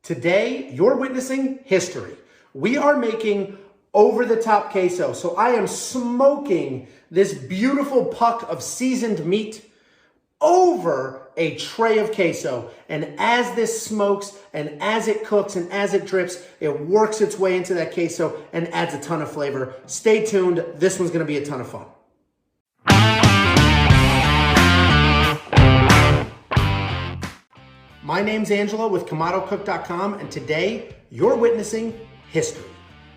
Today, you're witnessing history. We are making over-the-top queso. So I am smoking this beautiful puck of seasoned meat over a tray of queso. And as this smokes and as it cooks and as it drips, it works its way into that queso and adds a ton of flavor. Stay tuned. This one's going to be a ton of fun. My name's Angelo with KamadoCook.com, and today you're witnessing history.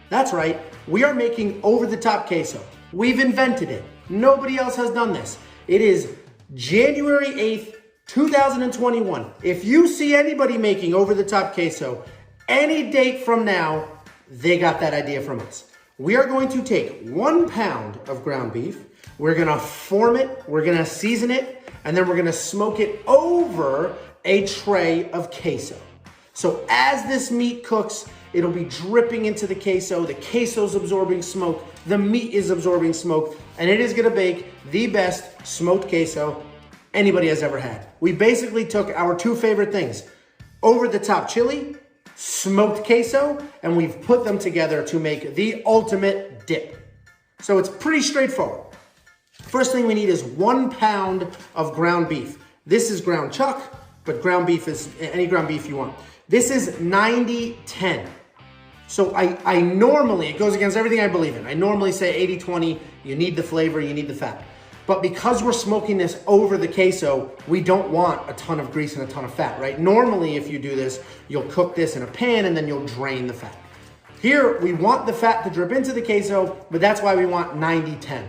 That's right, we are making over-the-top queso. We've invented it. Nobody else has done this. It is January 8th, 2021. If you see anybody making over-the-top queso any date from now, they got that idea from us. We are going to take 1 pound of ground beef, we're gonna form it, we're gonna season it, and then we're gonna smoke it over a tray of queso. So as this meat cooks, it'll be dripping into the queso. The queso's absorbing smoke. The meat is absorbing smoke. And it is gonna bake the best smoked queso anybody has ever had. We basically took our two favorite things, over-the-top chili, smoked queso, and we've put them together to make the ultimate dip. So it's pretty straightforward. First thing we need is 1 pound of ground beef. This is ground chuck, but ground beef is any ground beef you want. This is 90-10. So I normally, it goes against everything I believe in. I normally say 80-20, you need the flavor, you need the fat. But because we're smoking this over the queso, we don't want a ton of grease and a ton of fat, right? Normally, if you do this, you'll cook this in a pan and then you'll drain the fat. Here, we want the fat to drip into the queso, but that's why we want 90-10.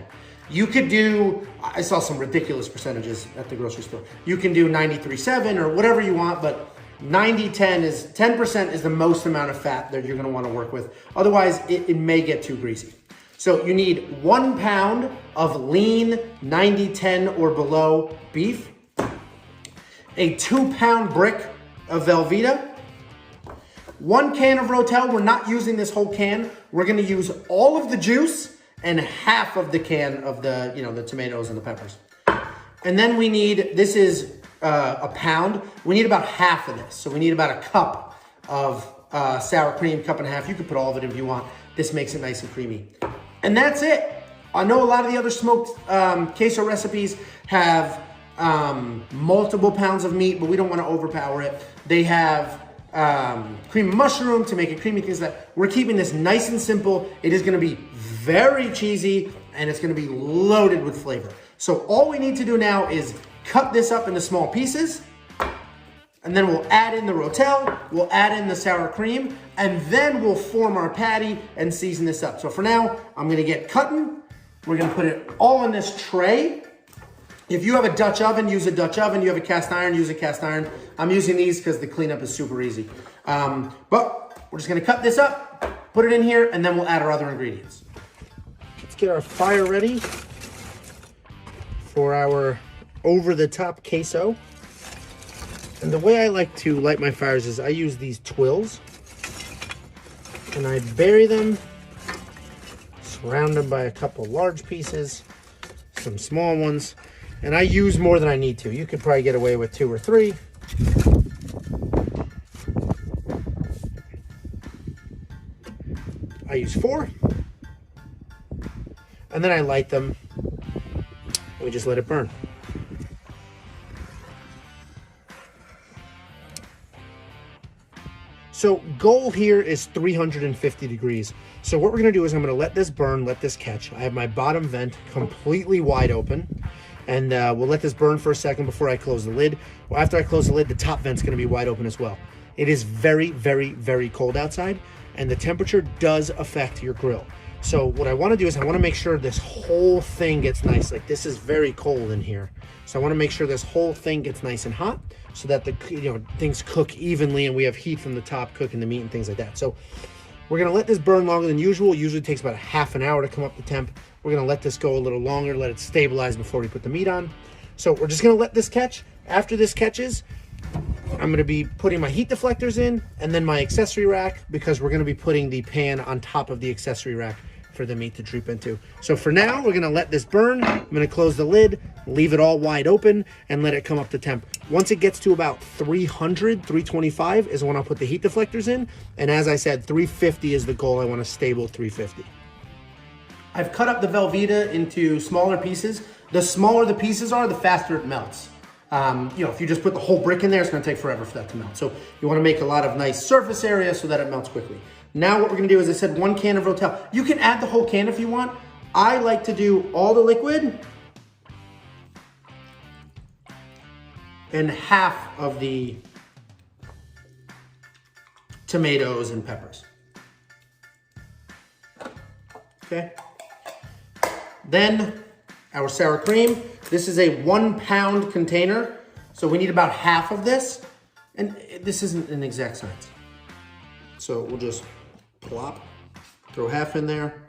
You could do, I saw some ridiculous percentages at the grocery store. You can do 93-7 or whatever you want, but 90-10 is, 10% is the most amount of fat that you're gonna wanna work with. Otherwise, it may get too greasy. So you need 1 pound of lean 90-10 or below beef, a 2-pound brick of Velveeta, 1 can of Rotel. We're not using this whole can. We're gonna use all of the juice and half of the can of the, the tomatoes and the peppers. And then we need, this is a pound. We need about half of this. So we need about a cup of sour cream, cup and a half. You could put all of it if you want. This makes it nice and creamy. And that's it. I know a lot of the other smoked queso recipes have multiple pounds of meat, but we don't want to overpower it. They have cream of mushroom to make it creamy, things like that. We're keeping this nice and simple. It is gonna be very cheesy and it's gonna be loaded with flavor. So all we need to do now is cut this up into small pieces, and then we'll add in the Rotel, we'll add in the sour cream, and then we'll form our patty and season this up. So for now, I'm gonna get cutting. We're gonna put it all in this tray. If you have a Dutch oven, use a Dutch oven. You have a cast iron, use a cast iron. I'm using these because the cleanup is super easy. But we're just gonna cut this up, put it in here, and then we'll add our other ingredients. Let's get our fire ready for our over-the-top queso. And the way I like to light my fires is I use these twills, and I bury them, surround them by a couple large pieces, some small ones, and I use more than I need to. You could probably get away with 2 or 3. I use 4, and then I light them, and we just let it burn. So goal here is 350 degrees. So what we're gonna do is I'm gonna let this burn, let this catch. I have my bottom vent completely wide open, and we'll let this burn for a second before I close the lid. Well, after I close the lid, the top vent's gonna be wide open as well. It is very, very, very cold outside, and the temperature does affect your grill. So what I wanna do is I wanna make sure this whole thing gets nice. Like, this is very cold in here. So I wanna make sure this whole thing gets nice and hot so that the things cook evenly and we have heat from the top cooking the meat and things like that. So we're gonna let this burn longer than usual. It usually takes about a half an hour to come up to temp. We're gonna let this go a little longer, let it stabilize before we put the meat on. So we're just gonna let this catch. After this catches, I'm gonna be putting my heat deflectors in and then my accessory rack, because we're gonna be putting the pan on top of the accessory rack for the meat to droop into. So for now, we're gonna let this burn. I'm gonna close the lid, leave it all wide open, and let it come up to temp. Once it gets to about 300, 325 is when I'll put the heat deflectors in. And as I said, 350 is the goal. I want a stable 350. I've cut up the Velveeta into smaller pieces. The smaller the pieces are, the faster it melts. If you just put the whole brick in there, it's gonna take forever for that to melt. So you wanna make a lot of nice surface area so that it melts quickly. Now what we're gonna do, as I said, 1 can of Rotel. You can add the whole can if you want. I like to do all the liquid and half of the tomatoes and peppers. Okay. Then our sour cream. This is a 1 pound container, so we need about half of this. And this isn't an exact science. So we'll just plop, throw half in there.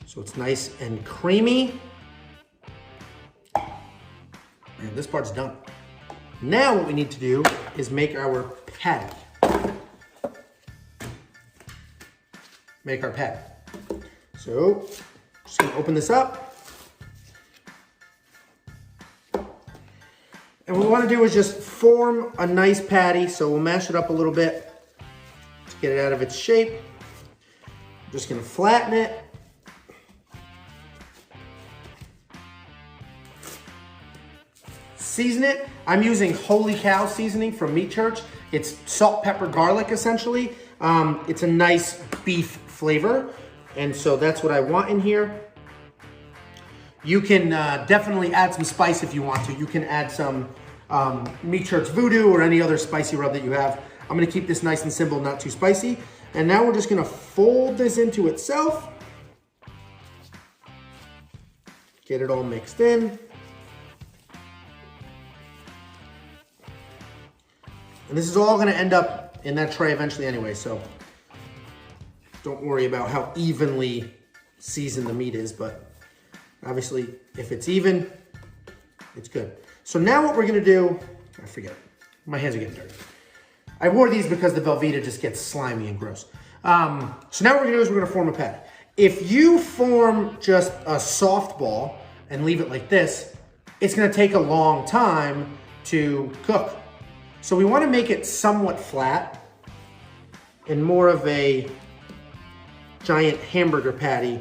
So it's nice and creamy. And this part's done. Now what we need to do is make our patty. Make our patty. So, just gonna open this up. And what we wanna do is just form a nice patty. So we'll mash it up a little bit to get it out of its shape. I'm just gonna flatten it. Season it. I'm using Holy Cow seasoning from Meat Church. It's salt, pepper, garlic, essentially. It's a nice beef flavor. And so that's what I want in here. You can definitely add some spice if you want to. You can add some Meat Church Voodoo or any other spicy rub that you have. I'm gonna keep this nice and simple, not too spicy. And now we're just gonna fold this into itself. Get it all mixed in. And this is all gonna end up in that tray eventually anyway, so don't worry about how evenly seasoned the meat is, but obviously if it's even, it's good. So now what we're gonna do, I forget, my hands are getting dirty. I wore these because the Velveeta just gets slimy and gross. So now what we're gonna do is we're gonna form a patty. If you form just a soft ball and leave it like this, it's gonna take a long time to cook. So we wanna make it somewhat flat and more of a giant hamburger patty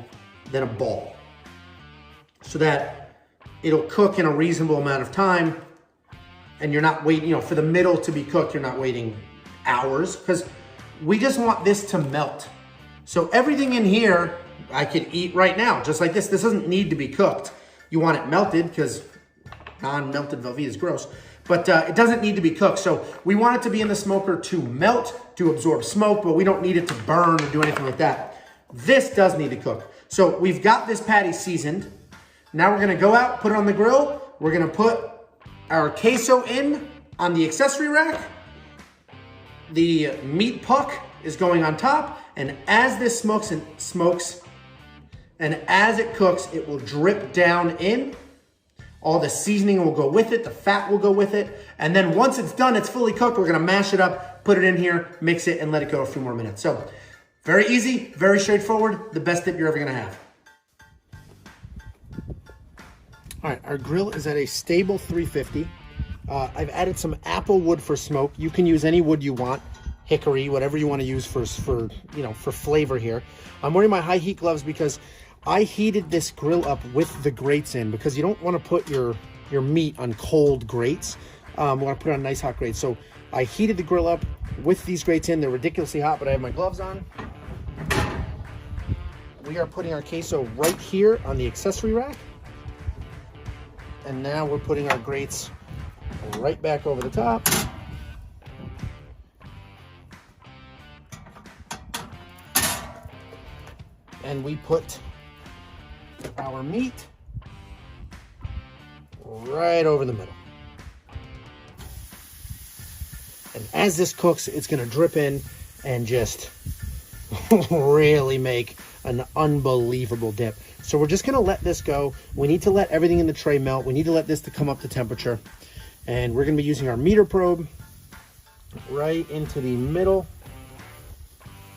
than a ball, so that it'll cook in a reasonable amount of time and you're not waiting, for the middle to be cooked, you're not waiting hours, because we just want this to melt. So everything in here, I could eat right now, just like this. This doesn't need to be cooked. You want it melted because non-melted Velveeta is gross. But it doesn't need to be cooked. So we want it to be in the smoker to melt, to absorb smoke, but we don't need it to burn or do anything like that. This does need to cook. So we've got this patty seasoned. Now we're gonna go out, put it on the grill. We're gonna put our queso in on the accessory rack. The meat puck is going on top. And as this smokes, and as it cooks, it will drip down in. All the seasoning will go with it, the fat will go with it. And then once it's done, it's fully cooked, we're gonna mash it up, put it in here, mix it, and let it go a few more minutes. So very easy, very straightforward, the best dip you're ever gonna have. All right, our grill is at a stable 350. I've added some apple wood for smoke. You can use any wood you want, hickory, whatever you wanna use for flavor here. I'm wearing my high heat gloves because I heated this grill up with the grates in, because you don't want to put your meat on cold grates. We want to put it on nice hot grates. So I heated the grill up with these grates in. They're ridiculously hot, but I have my gloves on. We are putting our queso right here on the accessory rack. And now we're putting our grates right back over the top. And we put our meat right over the middle. And as this cooks, it's gonna drip in and just really make an unbelievable dip. So we're just gonna let this go. We need to let everything in the tray melt. We need to let this to come up to temperature. And we're gonna be using our meter probe right into the middle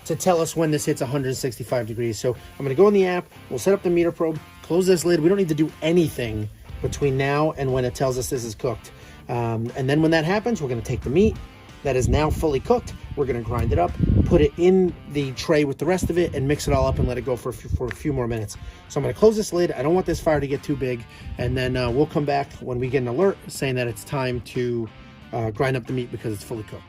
to tell us when this hits 165 degrees. So I'm gonna go in the app, we'll set up the meter probe, close this lid. We don't need to do anything between now and when it tells us this is cooked. And then when that happens, we're gonna take the meat that is now fully cooked, we're gonna grind it up, put it in the tray with the rest of it, and mix it all up and let it go for a few more minutes. So I'm gonna close this lid. I don't want this fire to get too big, and then we'll come back when we get an alert saying that it's time to grind up the meat because it's fully cooked.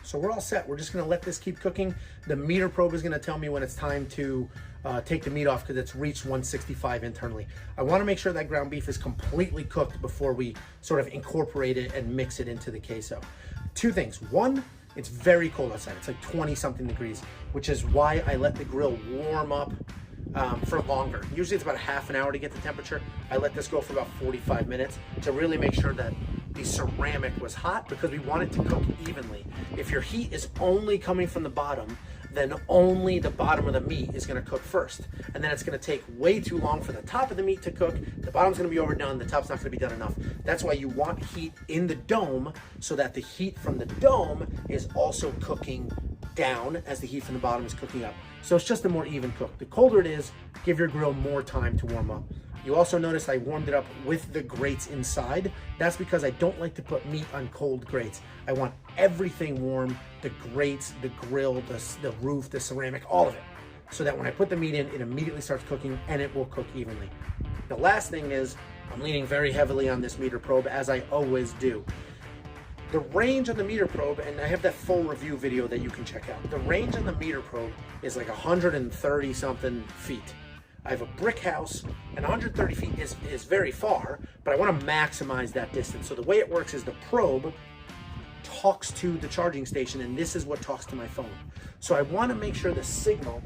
So we're all set. We're just gonna let this keep cooking. The meter probe is gonna tell me when it's time to take the meat off because it's reached 165 internally. I wanna make sure that ground beef is completely cooked before we sort of incorporate it and mix it into the queso. Two things. One, it's very cold outside. It's like 20 something degrees, which is why I let the grill warm up for longer. Usually it's about half an hour to get the temperature. I let this go for about 45 minutes to really make sure that the ceramic was hot because we want it to cook evenly. If your heat is only coming from the bottom, then only the bottom of the meat is gonna cook first. And then it's gonna take way too long for the top of the meat to cook. The bottom's gonna be overdone, the top's not gonna be done enough. That's why you want heat in the dome so that the heat from the dome is also cooking down as the heat from the bottom is cooking up. So it's just a more even cook. The colder it is, give your grill more time to warm up. You also notice I warmed it up with the grates inside. That's because I don't like to put meat on cold grates. I want everything warm, the grates, the grill, the roof, the ceramic, all of it. So that when I put the meat in, it immediately starts cooking and it will cook evenly. The last thing is, I'm leaning very heavily on this meter probe as I always do. The range on the meter probe, and I have that full review video that you can check out. The range on the meter probe is like 130 something feet. I have a brick house, and 130 feet is very far, but I want to maximize that distance. So the way it works is the probe talks to the charging station, and this is what talks to my phone. So I want to make sure the signal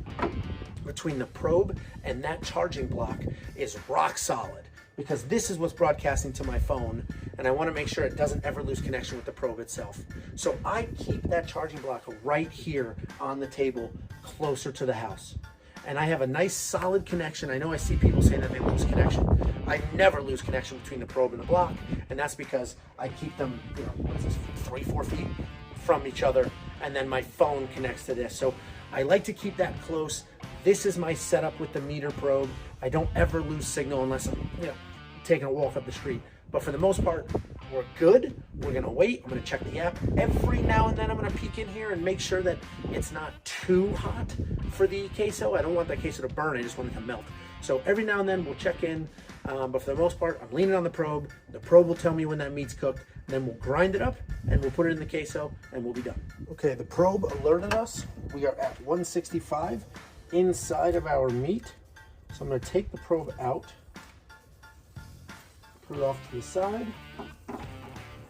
between the probe and that charging block is rock solid, because this is what's broadcasting to my phone, and I want to make sure it doesn't ever lose connection with the probe itself. So I keep that charging block right here on the table closer to the house. And I have a nice solid connection. I know I see people saying that they lose connection. I never lose connection between the probe and the block, and that's because I keep them, you know, what is this, 3-4 feet from each other, and then my phone connects to this. So I like to keep that close. This is my setup with the meter probe. I don't ever lose signal unless I'm, you know, taking a walk up the street. But for the most part, we're good. We're gonna wait. I'm gonna check the app. Every now and then I'm gonna peek in here and make sure that it's not too hot for the queso. I don't want that queso to burn, I just want it to melt. So every now and then we'll check in, but for the most part, I'm leaning on the probe. The probe will tell me when that meat's cooked, and then we'll grind it up and we'll put it in the queso and we'll be done. Okay, the probe alerted us. We are at 165 inside of our meat. So I'm gonna take the probe out, put it off to the side.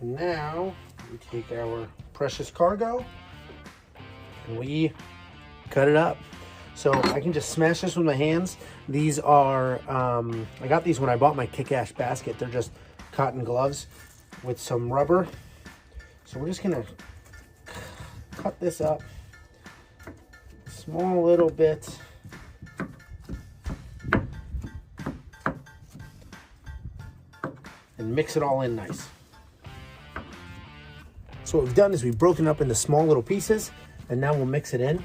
And now we take our precious cargo and we cut it up. So I can just smash this with my hands. These are, I got these when I bought my Kick-Ass basket. They're just cotton gloves with some rubber. So we're just gonna cut this up, small little bit. And mix it all in nice. So what we've done is we've broken up into small little pieces, and now we'll mix it in.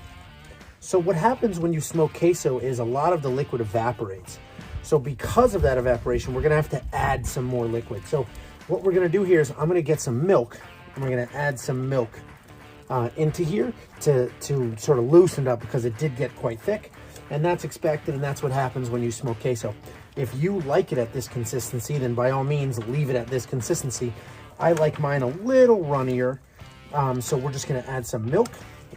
So what happens when you smoke queso is a lot of the liquid evaporates. So because of that evaporation, we're gonna have to add some more liquid. So what we're gonna do here is I'm gonna get some milk, and we're gonna add some milk into here to sort of loosen it up because it did get quite thick. And that's expected, and that's what happens when you smoke queso. If you like it at this consistency, then by all means, leave it at this consistency. I like mine a little runnier, so we're just gonna add some milk,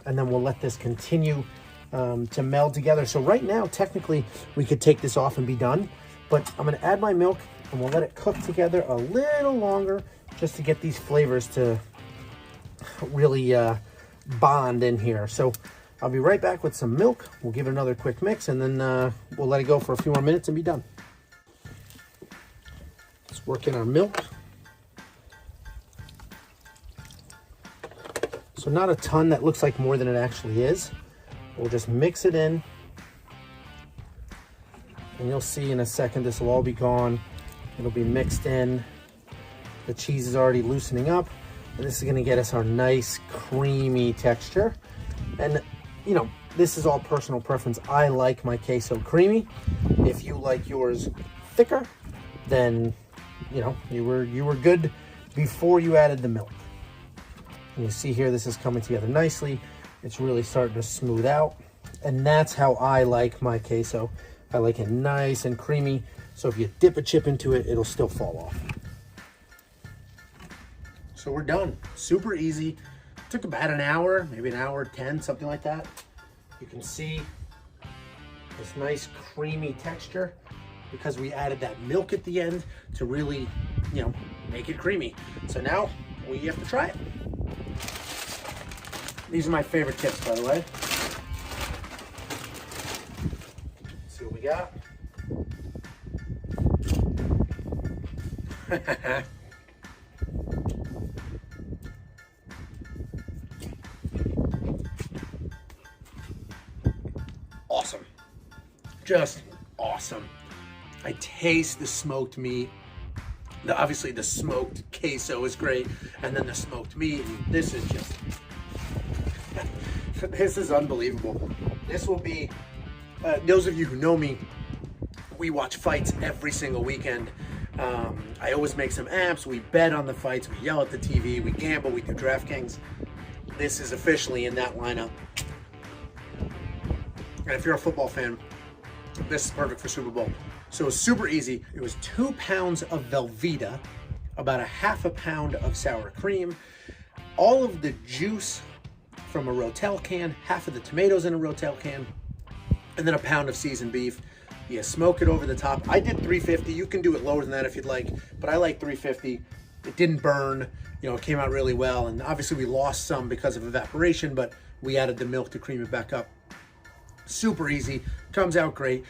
and then we'll let this continue to meld together. So right now, technically, we could take this off and be done, but I'm gonna add my milk, and we'll let it cook together a little longer just to get these flavors to really bond in here. So I'll be right back with some milk. We'll give it another quick mix, and then we'll let it go for a few more minutes and be done. Let's work in our milk. So not a ton, that looks like more than it actually is. We'll just mix it in. And you'll see in a second, this will all be gone. It'll be mixed in. The cheese is already loosening up. And this is gonna get us our nice creamy texture. And you know, this is all personal preference. I like my queso creamy. If you like yours thicker, then you know, you were good before you added the milk. And you see here, this is coming together nicely. It's really starting to smooth out. And that's how I like my queso. I like it nice and creamy. So if you dip a chip into it, it'll still fall off. So we're done. Super easy. Took about an hour, maybe an hour 10, something like that. You can see this nice creamy texture because we added that milk at the end to really, you know, make it creamy. So now we have to try it. These are my favorite tips, by the way. Let's see what we got. Awesome. Just awesome. I taste the smoked meat. Obviously the smoked queso is great, and then the smoked meat. This is just, this is unbelievable. This will be, those of you who know me, we watch fights every single weekend. I always make some apps, we bet on the fights, we yell at the TV, we gamble, we do DraftKings. This is officially in that lineup. And if you're a football fan, this is perfect for Super Bowl. So it was super easy. It was 2 pounds of Velveeta, about a ½ pound of sour cream, all of the juice from a Rotel can, half of the tomatoes in a Rotel can, and then a pound of seasoned beef. You smoke it over the top. I did 350. You can do it lower than that if you'd like, but I like 350. It didn't burn. You know, it came out really well. And obviously we lost some because of evaporation, but we added the milk to cream it back up. Super easy, comes out great.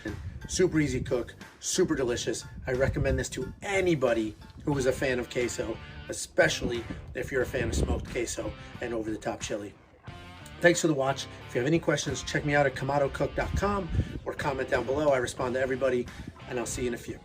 Super easy cook, super delicious. I recommend this to anybody who is a fan of queso, especially if you're a fan of smoked queso and over-the-top chili. Thanks for the watch. If you have any questions, check me out at kamadocook.com or comment down below. I respond to everybody, and I'll see you in a few.